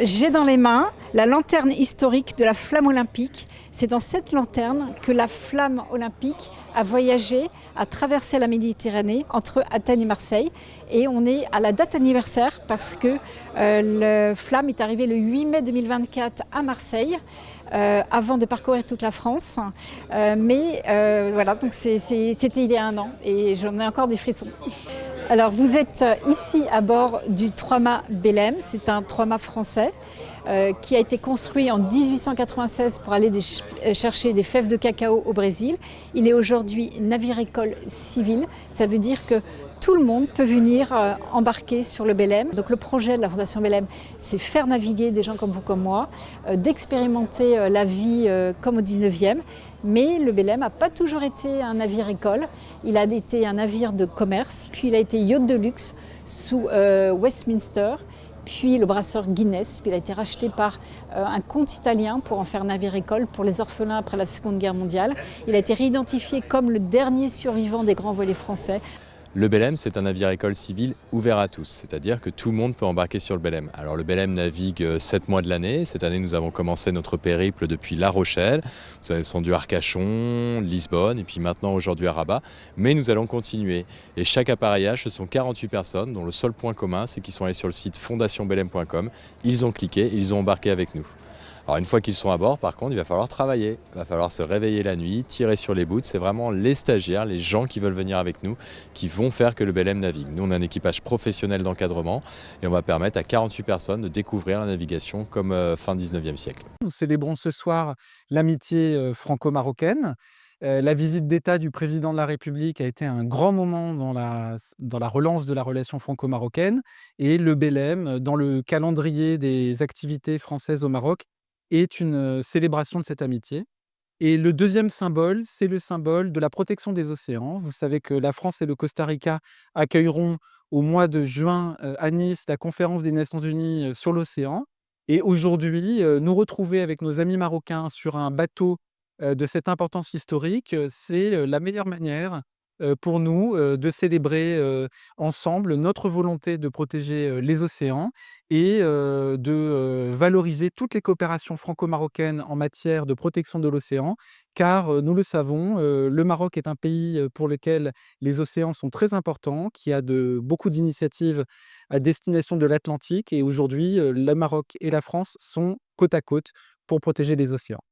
J'ai dans les mains la lanterne historique de la flamme olympique. C'est dans cette lanterne que la flamme olympique a voyagé, a traversé la Méditerranée entre Athènes et Marseille. Et on est à la date anniversaire parce que la flamme est arrivée le 8 mai 2024 à Marseille. Avant de parcourir toute la France. Voilà, donc c'était il y a un an et j'en ai encore des frissons. Alors vous êtes ici à bord du trois-mâts Belém, c'est un trois-mâts français qui a été construit en 1896 pour aller chercher des fèves de cacao au Brésil. Il est aujourd'hui navire-école civil, ça veut dire que tout le monde peut venir embarquer sur le Belém. Donc le projet de la Fondation Belém, c'est faire naviguer des gens comme vous, comme moi, d'expérimenter la vie comme au 19e. Mais le Belém n'a pas toujours été un navire-école. Il a été un navire de commerce, puis il a été yacht de luxe sous Westminster, puis le brasseur Guinness. Puis il a été racheté par un comte italien pour en faire navire-école pour les orphelins après la Seconde Guerre mondiale. Il a été réidentifié comme le dernier survivant des grands volets français. Le Belém, c'est un navire-école civil ouvert à tous, c'est-à-dire que tout le monde peut embarquer sur le Belém. Alors le Belém navigue 7 mois de l'année. Cette année, nous avons commencé notre périple depuis La Rochelle. Nous avons descendu Arcachon, Lisbonne et puis maintenant aujourd'hui à Rabat. Mais nous allons continuer. Et chaque appareillage, ce sont 48 personnes dont le seul point commun, c'est qu'ils sont allés sur le site fondationbelém.com. Ils ont cliqué, ils ont embarqué avec nous. Alors une fois qu'ils sont à bord, par contre, il va falloir travailler. Il va falloir se réveiller la nuit, tirer sur les bouts. C'est vraiment les stagiaires, les gens qui veulent venir avec nous, qui vont faire que le Belém navigue. Nous, on a un équipage professionnel d'encadrement et on va permettre à 48 personnes de découvrir la navigation comme fin 19e siècle. Nous célébrons ce soir l'amitié franco-marocaine. La visite d'État du président de la République a été un grand moment dans la relance de la relation franco-marocaine et le Belém, dans le calendrier des activités françaises au Maroc, est une célébration de cette amitié. Et le deuxième symbole, c'est le symbole de la protection des océans. Vous savez que la France et le Costa Rica accueilleront au mois de juin à Nice la conférence des Nations Unies sur l'océan. Et aujourd'hui, nous retrouver avec nos amis marocains sur un bateau de cette importance historique, c'est la meilleure manière pour nous de célébrer ensemble notre volonté de protéger les océans et de valoriser toutes les coopérations franco-marocaines en matière de protection de l'océan, car nous le savons, le Maroc est un pays pour lequel les océans sont très importants, qui a beaucoup d'initiatives à destination de l'Atlantique et aujourd'hui, le Maroc et la France sont côte à côte pour protéger les océans.